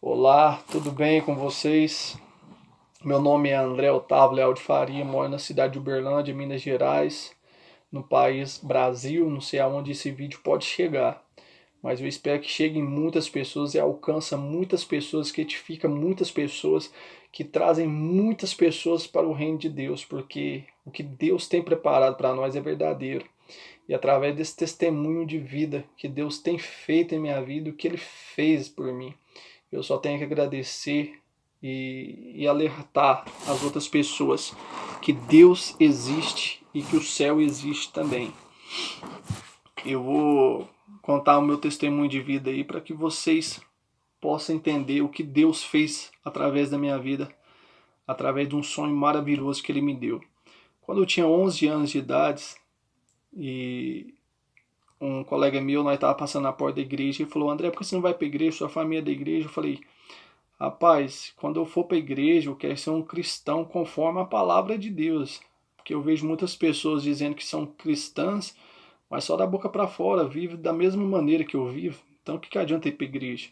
Olá, tudo bem com vocês? Meu nome é André Otávio Leal de Faria, moro na cidade de Uberlândia, Minas Gerais, no país Brasil. Não sei aonde esse vídeo pode chegar, mas eu espero que chegue em muitas pessoas e alcance muitas pessoas, que edifica muitas pessoas, que trazem muitas pessoas para o reino de Deus, porque o que Deus tem preparado para nós é verdadeiro. E através desse testemunho de vida que Deus tem feito em minha vida, o que Ele fez por mim, eu só tenho que agradecer e alertar as outras pessoas que Deus existe e que o céu existe também. Eu vou contar o meu testemunho de vida aí para que vocês possam entender o que Deus fez através da minha vida, através de um sonho maravilhoso que Ele me deu. Quando eu tinha 11 anos de idade, e um colega meu, nós estava passando na porta da igreja, e falou: André, por que você não vai para a igreja? Sua família é da igreja? Eu falei: rapaz, quando eu for para a igreja, eu quero ser um cristão conforme a palavra de Deus. Porque eu vejo muitas pessoas dizendo que são cristãs, mas só da boca para fora, vivem da mesma maneira que eu vivo. Então o que adianta ir para a igreja?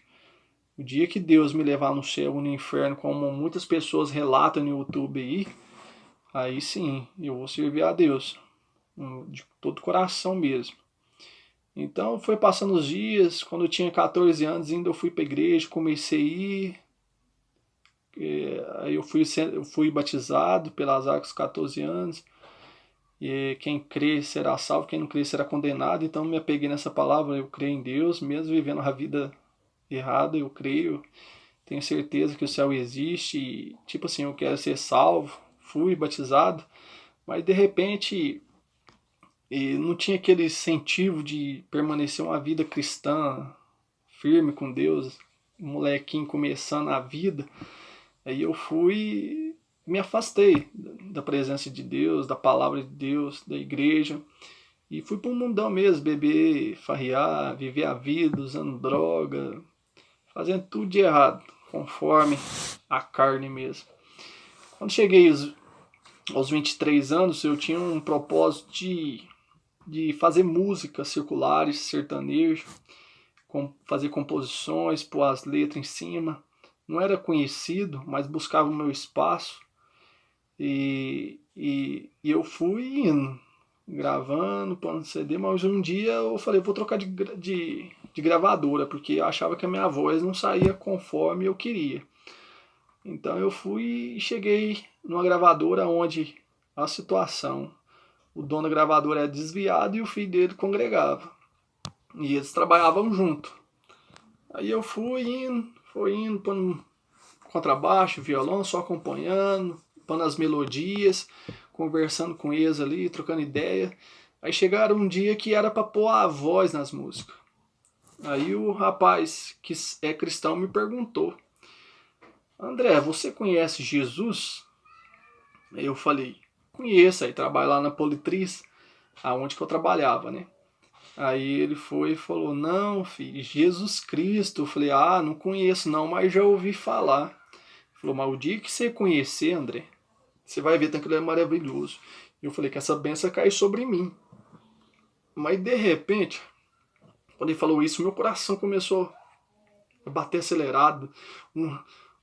O dia que Deus me levar no céu ou no inferno, como muitas pessoas relatam no YouTube aí sim, eu vou servir a Deus, de todo o coração mesmo. Então foi passando os dias, quando eu tinha 14 anos ainda eu fui para a igreja, comecei a ir. Aí eu fui batizado pelas águas com 14 anos. E quem crê será salvo, quem não crê será condenado. Então me apeguei nessa palavra, eu creio em Deus, mesmo vivendo a vida errada, eu creio, tenho certeza que o céu existe. E, tipo assim, eu quero ser salvo. Fui batizado, mas de repente não tinha aquele incentivo de permanecer uma vida cristã firme com Deus, um molequinho começando a vida. Aí eu fui, me afastei da presença de Deus, da palavra de Deus, da igreja, e fui para o mundão mesmo, beber, farrear, viver a vida, usando droga, fazendo tudo de errado, conforme a carne mesmo. Quando cheguei aos 23 anos, eu tinha um propósito de fazer músicas circulares, sertanejo, fazer composições, pôr as letras em cima. Não era conhecido, mas buscava o meu espaço. E eu fui indo, gravando, pondo CD, mas um dia eu falei: vou trocar de gravadora, porque eu achava que a minha voz não saía conforme eu queria. Então eu fui e cheguei numa gravadora onde a situação, o dono da gravadora era desviado e o filho dele congregava. E eles trabalhavam junto. Aí eu fui indo, pondo contrabaixo, violão, só acompanhando, pondo as melodias, conversando com eles ali, trocando ideia. Aí chegaram um dia que era para pôr a voz nas músicas. Aí o rapaz que é cristão me perguntou: André, você conhece Jesus? Aí eu falei: conheço. Aí trabalho lá na Politriz, aonde que eu trabalhava, né? Aí ele foi e falou: não, filho, Jesus Cristo. Eu falei: ah, não conheço não, mas já ouvi falar. Ele falou: mas o dia que você conhecer, André, você vai ver tanto que ele é maravilhoso. E eu falei que essa benção cai sobre mim. Mas de repente, quando ele falou isso, meu coração começou a bater acelerado. Um,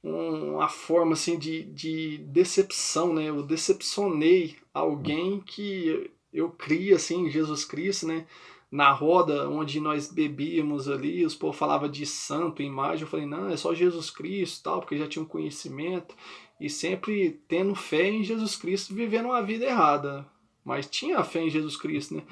uma forma assim de decepção, né? Eu decepcionei alguém que eu cria assim, Jesus Cristo, né? Na roda onde nós bebíamos ali, os povos falavam de santo, imagem. Eu falei: não, é só Jesus Cristo, tal, porque já tinha um conhecimento e sempre tendo fé em Jesus Cristo, vivendo uma vida errada. Mas tinha fé em Jesus Cristo, né?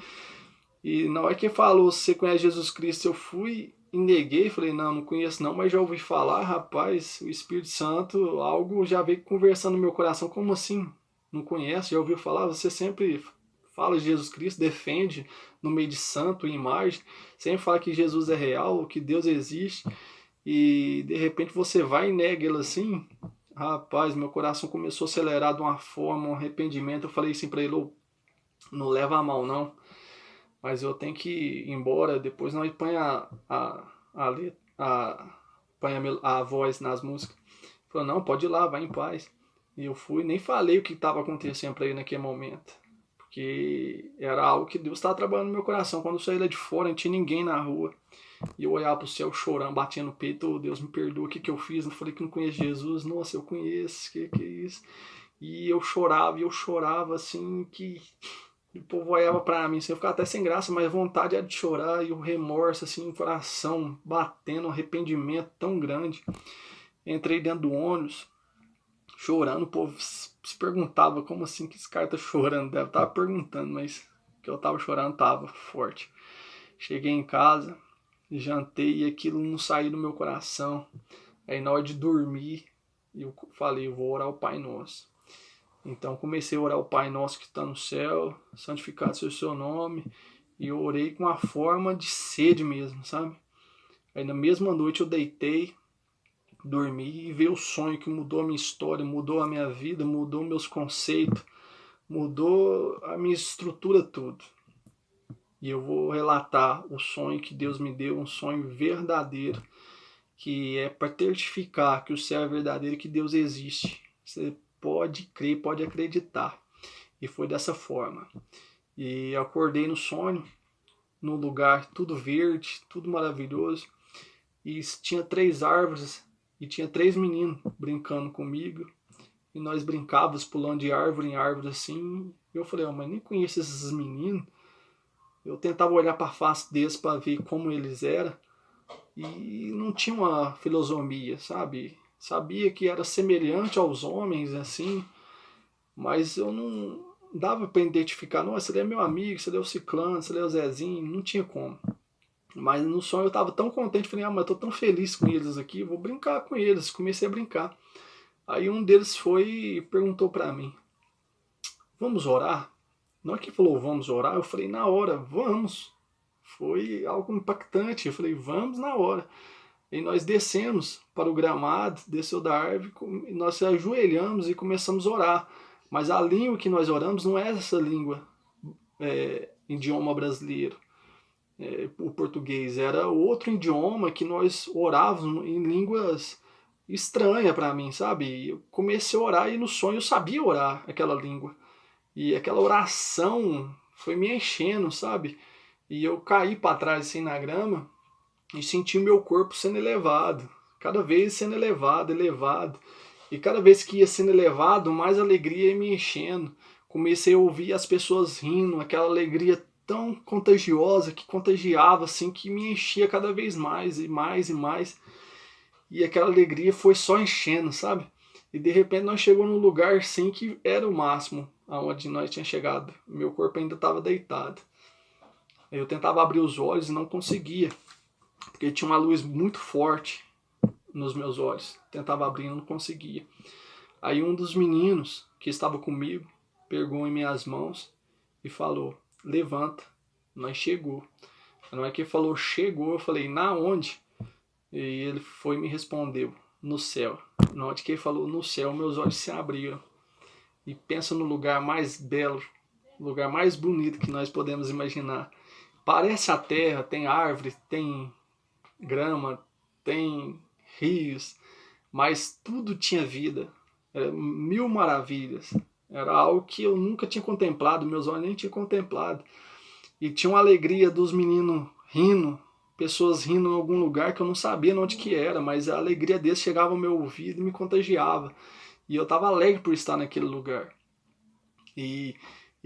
E na hora que ele falou: você conhece Jesus Cristo, eu fui e neguei, falei: não, não conheço não, mas já ouvi falar. Rapaz, o Espírito Santo, algo já veio conversando no meu coração. Como assim? Não conhece? Já ouviu falar? Você sempre fala de Jesus Cristo, defende no meio de santo e imagem, sempre fala que Jesus é real, que Deus existe, e de repente você vai e nega ele assim. Rapaz, meu coração começou a acelerar de uma forma, um arrependimento. Eu falei assim para ele: oh, não leva a mal não, mas eu tenho que ir embora, depois nós põe põe a voz nas músicas. Ele falou: não, pode ir lá, vai em paz. E eu fui, nem falei o que estava acontecendo para ele naquele momento, porque era algo que Deus estava trabalhando no meu coração. Quando eu saí lá de fora, não tinha ninguém na rua, e eu olhava para o céu chorando, batia no peito: oh, Deus me perdoa, o que eu fiz? Não falei que não conheço Jesus. Nossa, eu conheço, que é isso? E eu chorava assim, que o povo olhava para mim, assim, eu ficava até sem graça, mas a vontade era de chorar, e o remorso, assim, o coração batendo, um arrependimento tão grande. Entrei dentro do ônibus, chorando, o povo se perguntava: como assim que esse cara tá chorando? Deve estar perguntando, mas que eu tava chorando tava forte. Cheguei em casa, jantei, e aquilo não saiu do meu coração. Aí na hora de dormir, eu falei: eu vou orar o Pai Nosso. Então comecei a orar o Pai Nosso que está no céu, santificado seja o seu nome, e eu orei com uma forma de sede mesmo, sabe? Aí na mesma noite eu deitei, dormi, e veio o sonho que mudou a minha história, mudou a minha vida, mudou meus conceitos, mudou a minha estrutura tudo. E eu vou relatar o sonho que Deus me deu, um sonho verdadeiro, que é para testificar que o céu é verdadeiro e que Deus existe. Você pode crer, pode acreditar. E foi dessa forma. E eu acordei no sonho, num lugar tudo verde, tudo maravilhoso, e tinha 3 árvores, e tinha 3 meninos brincando comigo, e nós brincávamos pulando de árvore em árvore assim. E eu falei: oh, mas nem conheço esses meninos. Eu tentava olhar para a face deles para ver como eles eram, e não tinha uma filosofia, sabe? Sabia que era semelhante aos homens, assim, mas eu não dava para identificar: nossa, ele é meu amigo, ele é o Ciclano, ele é o Zezinho, não tinha como. Mas no sonho eu estava tão contente, falei: ah, mas eu tô tão feliz com eles aqui, vou brincar com eles. Comecei a brincar. Aí um deles foi e perguntou para mim: vamos orar? Na hora que falou vamos orar, eu falei: na hora, vamos. Foi algo impactante, eu falei: vamos na hora. E nós descemos para o gramado, desceu da árvore, nós se ajoelhamos e começamos a orar. Mas a língua que nós oramos não é essa língua, idioma brasileiro, o português. Era outro idioma que nós orávamos em línguas estranhas para mim, sabe? Eu comecei a orar e no sonho eu sabia orar aquela língua. E aquela oração foi me enchendo, sabe? E eu caí para trás assim na grama e senti o meu corpo sendo elevado, cada vez sendo elevado, elevado. E cada vez que ia sendo elevado, mais alegria ia me enchendo. Comecei a ouvir as pessoas rindo, aquela alegria tão contagiosa, que contagiava, assim, que me enchia cada vez mais e mais e mais. E aquela alegria foi só enchendo, sabe? E de repente nós chegamos num lugar assim que era o máximo aonde nós tínhamos chegado. Meu corpo ainda estava deitado. Eu tentava abrir os olhos e não conseguia, porque tinha uma luz muito forte nos meus olhos. Tentava abrir e não conseguia. Aí um dos meninos que estava comigo pegou em minhas mãos e falou: levanta, nós chegou. Não é que ele falou chegou, eu falei: na onde? E ele foi e me respondeu: no céu. Na hora que ele falou no céu, meus olhos se abriram. E pensa no lugar mais belo, lugar mais bonito que nós podemos imaginar. Parece a terra, tem árvore, tem grama, tem rios, mas tudo tinha vida. Era 1000 maravilhas. Era algo que eu nunca tinha contemplado, meus olhos nem tinham contemplado. E tinha uma alegria dos meninos rindo, pessoas rindo em algum lugar que eu não sabia onde que era, mas a alegria deles chegava ao meu ouvido e me contagiava. E eu estava alegre por estar naquele lugar. E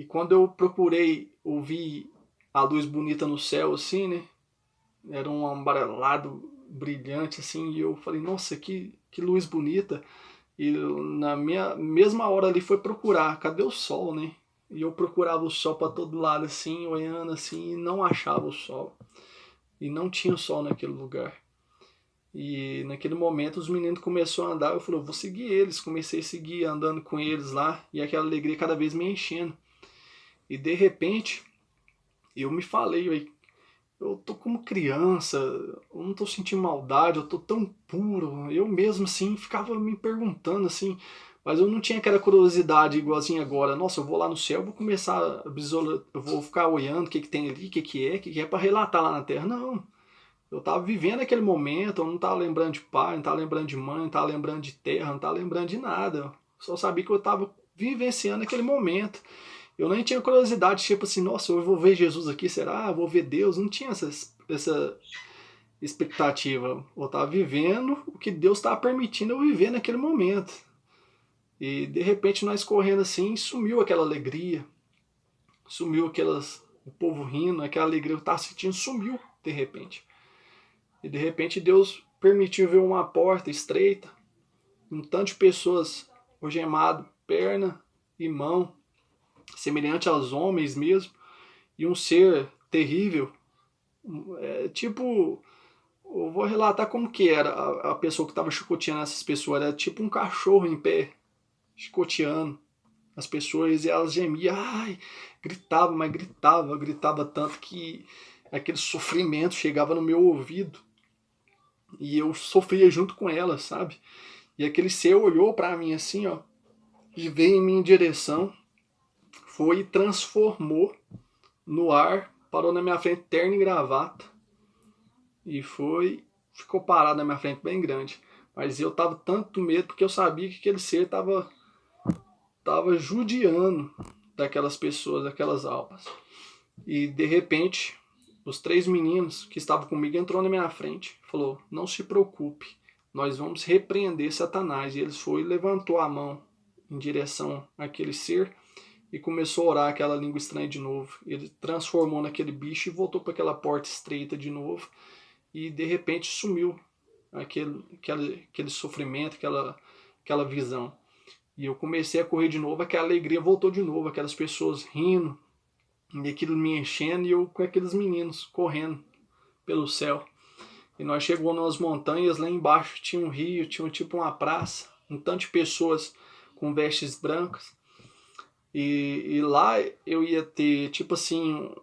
quando eu procurei ouvir a luz bonita no céu, assim, né? Era um amarelado brilhante, assim, e eu falei: nossa, que luz bonita. E na minha mesma hora ali foi procurar, cadê o sol, né? E eu procurava o sol para todo lado, assim, olhando assim, e não achava o sol. E não tinha o sol naquele lugar. E naquele momento os meninos começaram a andar, eu falei: eu vou seguir eles. Comecei a seguir, andando com eles lá, e aquela alegria cada vez me enchendo. E de repente, eu me falei: eu tô como criança, eu não tô sentindo maldade, eu tô tão puro. Eu mesmo, assim, ficava me perguntando, assim, mas eu não tinha aquela curiosidade igualzinho agora. Nossa, eu vou lá no céu, vou começar eu vou ficar olhando o que tem ali, o que é para relatar lá na Terra. Não, eu tava vivendo aquele momento, eu não tava lembrando de pai, não tava lembrando de mãe, não tava lembrando de terra, não tava lembrando de nada. Eu só sabia que eu tava vivenciando aquele momento. Eu nem tinha curiosidade, tipo assim, nossa, eu vou ver Jesus aqui, será? Eu vou ver Deus? Não tinha essa expectativa. Eu estava vivendo o que Deus estava permitindo eu viver naquele momento. E de repente nós correndo assim, sumiu aquela alegria, sumiu o povo rindo, aquela alegria que eu estava sentindo sumiu de repente. E de repente Deus permitiu ver uma porta estreita, um tanto de pessoas algemado, perna e mão, semelhante aos homens mesmo, e um ser terrível, tipo, eu vou relatar como que era a pessoa que estava chicoteando essas pessoas, era tipo um cachorro em pé, chicoteando as pessoas, e elas gemiam, ai, gritava, mas gritava tanto que aquele sofrimento chegava no meu ouvido, e eu sofria junto com elas, sabe? E aquele ser olhou para mim assim, ó, e veio em minha direção, foi e transformou no ar, parou na minha frente, terno e gravata, e ficou parado na minha frente bem grande. Mas eu tava tanto medo porque eu sabia que aquele ser tava judiando daquelas pessoas, daquelas almas. E de repente, os 3 meninos que estavam comigo entrou na minha frente, falou: "Não se preocupe, nós vamos repreender Satanás". E eles foi e levantou a mão em direção àquele ser e começou a orar aquela língua estranha de novo. Ele transformou naquele bicho e voltou para aquela porta estreita de novo. E de repente sumiu aquele sofrimento, aquela visão. E eu comecei a correr de novo, aquela alegria voltou de novo, aquelas pessoas rindo, e aquilo me enchendo, e eu com aqueles meninos correndo pelo céu. E nós chegamos nas montanhas, lá embaixo tinha um rio, tinha tipo uma praça, um tanto de pessoas com vestes brancas. E lá eu ia ter, tipo assim,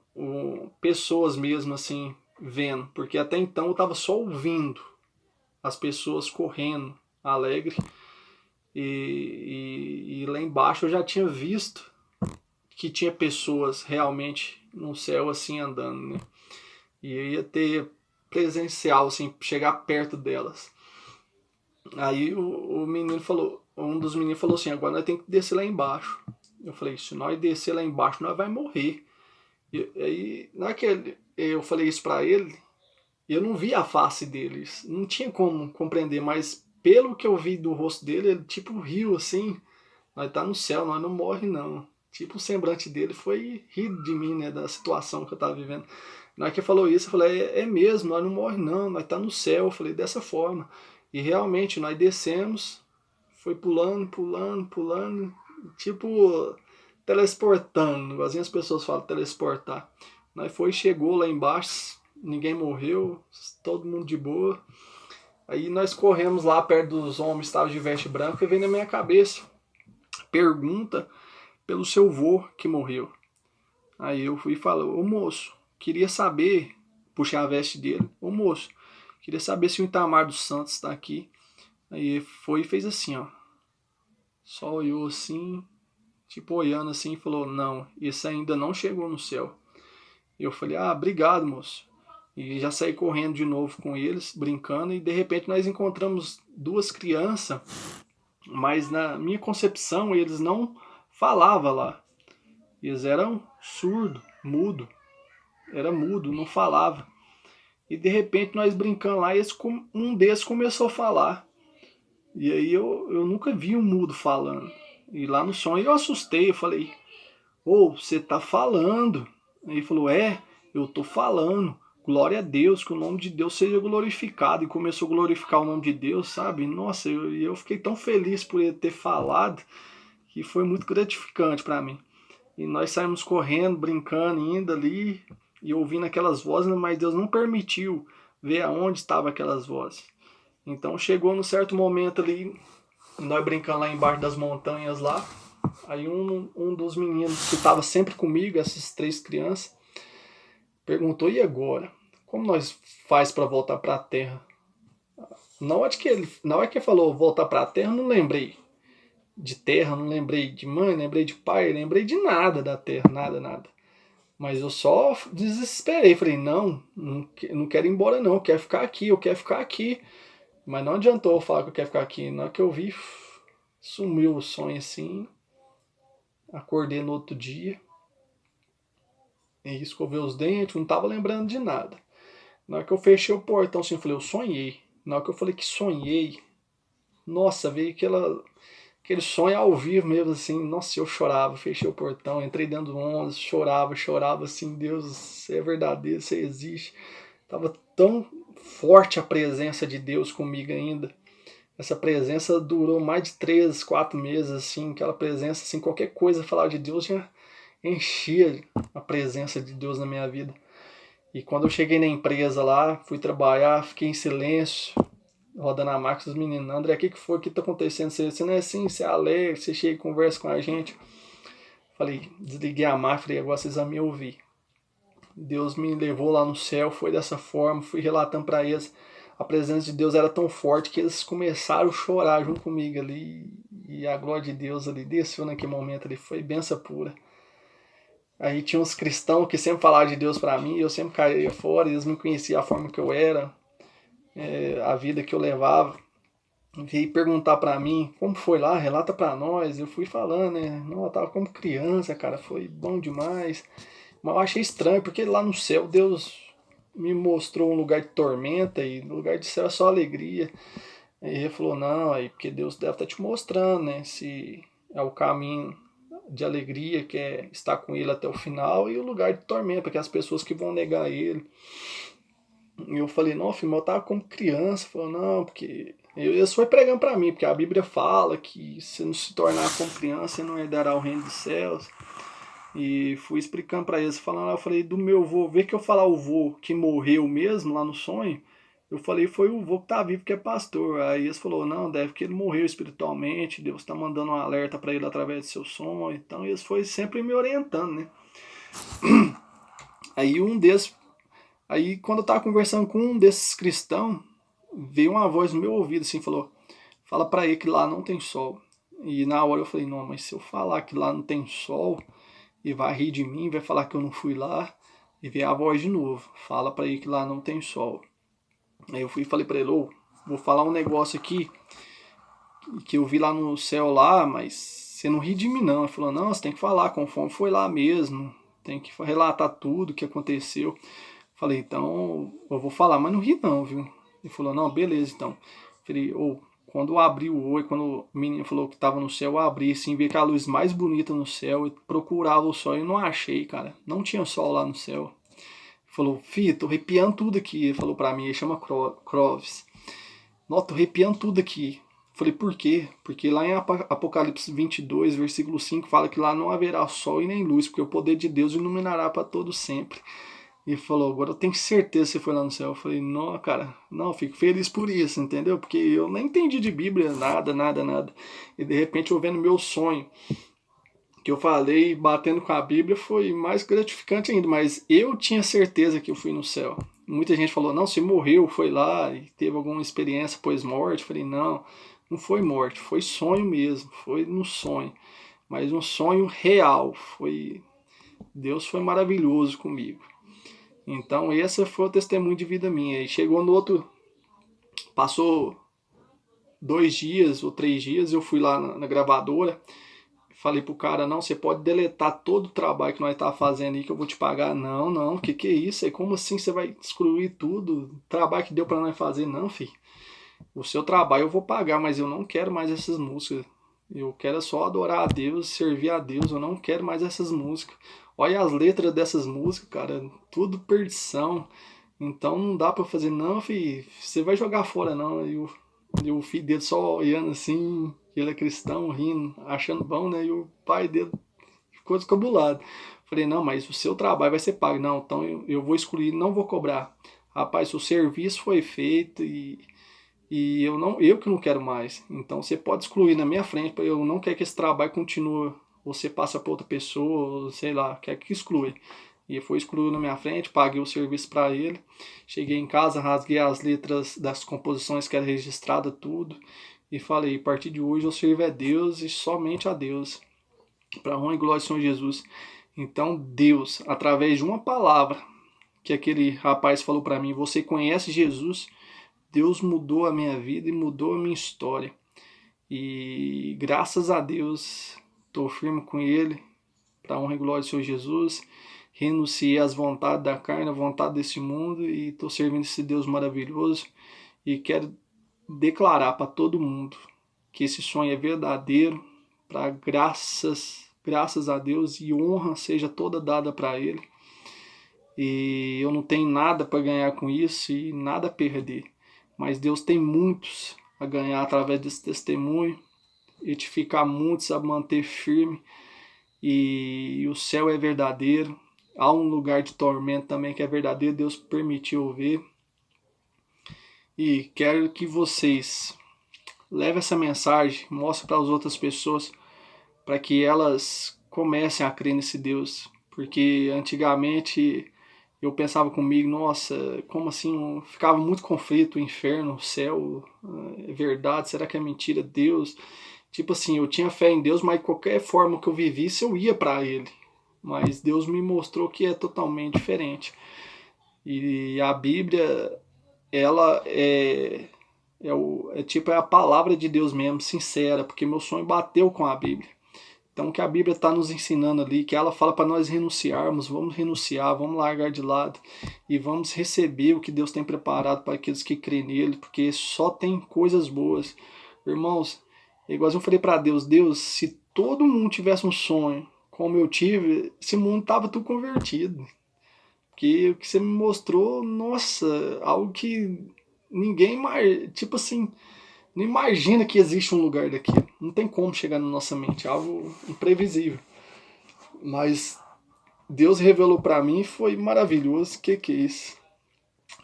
pessoas mesmo assim, vendo, porque até então eu estava só ouvindo as pessoas correndo, alegre, e lá embaixo eu já tinha visto que tinha pessoas realmente no céu assim andando, né? E eu ia ter presencial, assim, chegar perto delas. Aí o menino falou, um dos meninos falou assim: agora nós temos que descer lá embaixo. Eu falei: se nós descer lá embaixo, nós vai morrer. E aí, naquele, eu falei isso pra ele, eu não vi a face deles, não tinha como compreender, mas pelo que eu vi do rosto dele, ele tipo riu assim: nós tá no céu, nós não morre não. Tipo, o semblante dele foi rir de mim, né, da situação que eu tava vivendo. Na hora que ele falou isso, eu falei: é mesmo, nós não morre não, nós tá no céu. Eu falei dessa forma. E realmente, nós descemos, foi pulando, tipo, telesportando, igualzinho as pessoas falam, telesportar. Nós foi, chegou lá embaixo, ninguém morreu, todo mundo de boa. Aí nós corremos lá perto dos homens que estavam de veste branca, e veio na minha cabeça, pergunta pelo seu vô que morreu. Aí eu fui e falei: ô moço, queria saber, puxei a veste dele: ô moço, queria saber se o Itamar dos Santos está aqui. Aí foi e fez assim, ó, só olhou assim, tipo olhando assim, e falou: não, esse ainda não chegou no céu. E eu falei: ah, obrigado, moço. E já saí correndo de novo com eles, brincando, e de repente nós encontramos 2 crianças, mas na minha concepção eles não falavam lá. Eles eram surdo, mudo. Era mudo, não falava. E de repente nós brincando lá, um desses começou a falar. E aí eu nunca vi um mudo falando. E lá no sonho eu assustei, eu falei: ô, você tá falando? Aí ele falou: é, eu tô falando. Glória a Deus, que o nome de Deus seja glorificado. E começou a glorificar o nome de Deus, sabe? Nossa, eu fiquei tão feliz por ele ter falado, que foi muito gratificante para mim. E nós saímos correndo, brincando, indo ali, e ouvindo aquelas vozes, mas Deus não permitiu ver aonde estavam aquelas vozes. Então chegou num certo momento ali, nós brincando lá embaixo das montanhas lá, aí um dos meninos que estava sempre comigo, essas 3 crianças, perguntou: e agora? Como nós faz para voltar para a terra? Na hora que ele falou voltar para a terra, eu não lembrei de terra, não lembrei de mãe, lembrei de pai, lembrei de nada da terra, nada. Mas eu só desesperei, falei: não quero ir embora não, eu quero ficar aqui. Mas não adiantou eu falar que eu quero ficar aqui, na hora que eu vi, sumiu o sonho assim. Acordei no outro dia, e escovei os dentes, não tava lembrando de nada. Na hora que eu fechei o portão, assim, eu falei, eu sonhei. Na hora que eu falei que sonhei, nossa, veio aquele sonho ao vivo mesmo, assim, nossa, eu chorava, fechei o portão, entrei dentro do ônibus, chorava, assim, Deus, você é verdadeiro, você existe. Tava tão forte a presença de Deus comigo ainda. Essa presença durou mais de 3, 4 meses, assim, aquela presença, assim, qualquer coisa falar de Deus já enchia a presença de Deus na minha vida. E quando eu cheguei na empresa lá, fui trabalhar, fiquei em silêncio, rodando a máquina, os meninos, André, o que foi que tá acontecendo? Você não é assim, você é alegre, você chega e conversa com a gente. Falei, desliguei a máquina, falei, agora vocês vão me ouvir. Deus me levou lá no céu, foi dessa forma, fui relatando para eles. A presença de Deus era tão forte que eles começaram a chorar junto comigo ali. E a glória de Deus ali desceu naquele momento ali, foi benção pura. Aí tinha uns cristãos que sempre falavam de Deus para mim, eu sempre caía fora, eles me conheciam a forma que eu era, a vida que eu levava. Veio perguntar para mim como foi lá, relata para nós. Eu fui falando, né? Não, eu tava como criança, cara, foi bom demais. Mas eu achei estranho, porque lá no céu Deus me mostrou um lugar de tormenta e no lugar de céu é só alegria. Aí ele falou, não, aí porque Deus deve estar te mostrando, né? Se é o caminho de alegria, que é estar com ele até o final, e o lugar de tormenta, porque as pessoas que vão negar ele. E eu falei, não, filho, eu tava como criança. Falou, não, porque isso foi pregando pra mim, porque a Bíblia fala que se não se tornar como criança, você não herdará o reino dos céus. E fui explicando pra eles, falando, eu falei, do meu vô, vê que eu falar o vô que morreu mesmo lá no sonho, eu falei, foi o vô que tá vivo, que é pastor. Aí eles falaram, não, deve que ele morreu espiritualmente, Deus tá mandando um alerta pra ele através do seu sonho. Então eles foi sempre me orientando, né? Aí aí quando eu tava conversando com um desses cristãos, veio uma voz no meu ouvido assim, falou, fala pra ele que lá não tem sol. E na hora eu falei, não, mas se eu falar que lá não tem sol, e vai rir de mim, vai falar que eu não fui lá, e veio a voz de novo, fala pra ele que lá não tem sol. Aí eu fui e falei pra ele, vou falar um negócio aqui, que eu vi lá no céu lá, mas você não ri de mim não. Ele falou, não, você tem que falar conforme foi lá mesmo, tem que relatar tudo o que aconteceu. Falei, então eu vou falar, mas não ri não, viu? Ele falou, não, beleza então. Falei, quando eu abri o olho, quando o menino falou que estava no céu, eu abri assim, vi aquela luz mais bonita no céu, e procurava o sol e não achei, cara. Não tinha sol lá no céu. Ele falou, filho, tô arrepiando tudo aqui. Ele falou pra mim, ele chama Croves. Nossa, tô arrepiando tudo aqui. Falei, por quê? Porque lá em Apocalipse 22, versículo 5, fala que lá não haverá sol e nem luz, porque o poder de Deus iluminará para todo sempre. E falou, agora eu tenho certeza que você foi lá no céu. Eu falei, não, cara, não, fico feliz por isso, entendeu? Porque eu nem entendi de Bíblia, nada. E de repente eu vendo meu sonho, que eu falei, batendo com a Bíblia, foi mais gratificante ainda. Mas eu tinha certeza que eu fui no céu. Muita gente falou, não, você morreu, foi lá e teve alguma experiência pós-morte. Eu falei, não foi morte, foi sonho mesmo, foi no sonho. Mas um sonho real, Deus foi maravilhoso comigo. Então esse foi o testemunho de vida minha. E chegou no outro, passou 2 dias ou 3 dias, eu fui lá na gravadora, falei pro cara, não, você pode deletar todo o trabalho que nós tá fazendo aí que eu vou te pagar. Não, que é isso? Aí como assim você vai excluir tudo? O trabalho que deu para nós fazer? Não, filho. O seu trabalho eu vou pagar, mas eu não quero mais essas músicas. Eu quero só adorar a Deus, servir a Deus, eu não quero mais essas músicas. Olha as letras dessas músicas, cara, tudo perdição. Então não dá pra fazer, não, filho, você vai jogar fora, não. E o filho dele só olhando assim, ele é cristão, rindo, achando bom, né? E o pai dele ficou descabulado. Falei, não, mas o seu trabalho vai ser pago. Não, então eu vou excluir, não vou cobrar. Rapaz, o serviço foi feito e eu que não quero mais. Então você pode excluir na minha frente, eu não quero que esse trabalho continue. Você passa para outra pessoa, sei lá, quer que exclui. E foi excluído na minha frente, paguei o serviço para ele. Cheguei em casa, rasguei as letras das composições que era registrada, tudo. E falei, a partir de hoje eu sirvo a Deus e somente a Deus. Para honra e glória de Senhor Jesus. Então Deus, através de uma palavra que aquele rapaz falou para mim, você conhece Jesus? Deus mudou a minha vida e mudou a minha história. E graças a Deus, estou firme com Ele, para a honra e glória do Senhor Jesus. Renunciei às vontades da carne, à vontade desse mundo, e estou servindo esse Deus maravilhoso. E quero declarar para todo mundo que esse sonho é verdadeiro, para graças a Deus, e honra seja toda dada para Ele. E eu não tenho nada para ganhar com isso e nada a perder. Mas Deus tem muitos a ganhar através desse testemunho, edificar muitos a manter firme. E o céu é verdadeiro. Há um lugar de tormento também que é verdadeiro, Deus permitiu ver. E quero que vocês levem essa mensagem, mostrem para as outras pessoas, para que elas comecem a crer nesse Deus. Porque antigamente eu pensava comigo, nossa, como assim? Ficava muito conflito, o inferno, o céu, é verdade? Será que é mentira? Deus? Tipo assim, eu tinha fé em Deus, mas de qualquer forma que eu vivisse, eu ia para Ele. Mas Deus me mostrou que é totalmente diferente. E a Bíblia, ela é a palavra de Deus mesmo, sincera, porque meu sonho bateu com a Bíblia. Então, o que a Bíblia está nos ensinando ali, que ela fala para nós renunciarmos, vamos renunciar, vamos largar de lado e vamos receber o que Deus tem preparado para aqueles que creem nele, porque só tem coisas boas. Irmãos, igual eu falei para Deus, Deus, se todo mundo tivesse um sonho como eu tive, esse mundo tava tudo convertido. Porque o que você me mostrou, nossa, algo que ninguém mais, tipo assim, não imagina que existe um lugar daquilo. Não tem como chegar na nossa mente, é algo imprevisível. Mas Deus revelou para mim e foi maravilhoso. Que é isso?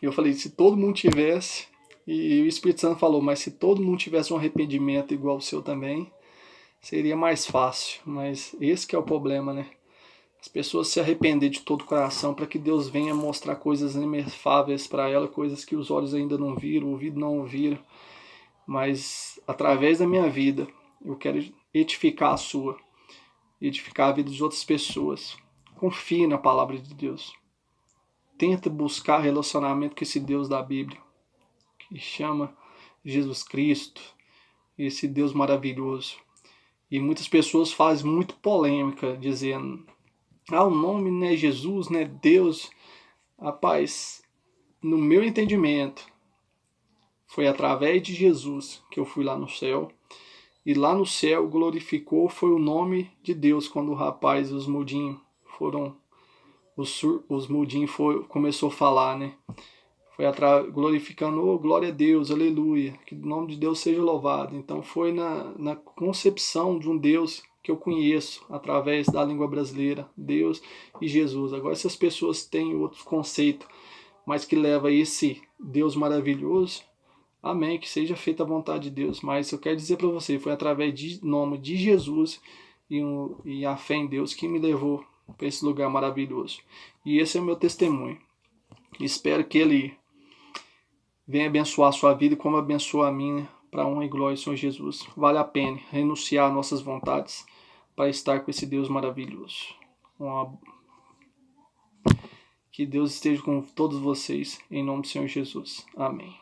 Eu falei, se todo mundo tivesse, e o Espírito Santo falou, mas se todo mundo tivesse um arrependimento igual o seu também, seria mais fácil. Mas esse que é o problema, né? As pessoas se arrepender de todo o coração para que Deus venha mostrar coisas inefáveis para ela, coisas que os olhos ainda não viram, o ouvido não ouviram. Mas através da minha vida, eu quero edificar a sua, edificar a vida de outras pessoas. Confie na palavra de Deus. Tenta buscar relacionamento com esse Deus da Bíblia, que chama Jesus Cristo, esse Deus maravilhoso. E muitas pessoas fazem muito polêmica, dizendo, o nome não é Jesus, não é Deus. Rapaz, no meu entendimento, foi através de Jesus que eu fui lá no céu. E lá no céu glorificou foi o nome de Deus quando o rapaz, os mudinhos foram, os mudinhos começou a falar, né? Foi glorificando, glória a Deus, aleluia, que o nome de Deus seja louvado. Então foi na concepção de um Deus que eu conheço através da língua brasileira, Deus e Jesus. Agora essas pessoas têm outros conceitos, mas que leva esse Deus maravilhoso. Amém, que seja feita a vontade de Deus. Mas eu quero dizer para você, foi através do nome de Jesus e a fé em Deus que me levou para esse lugar maravilhoso. E esse é o meu testemunho. Espero que Ele venha abençoar a sua vida como abençoa a minha, para a honra e glória do Senhor Jesus. Vale a pena renunciar às nossas vontades para estar com esse Deus maravilhoso. Que Deus esteja com todos vocês, em nome do Senhor Jesus. Amém.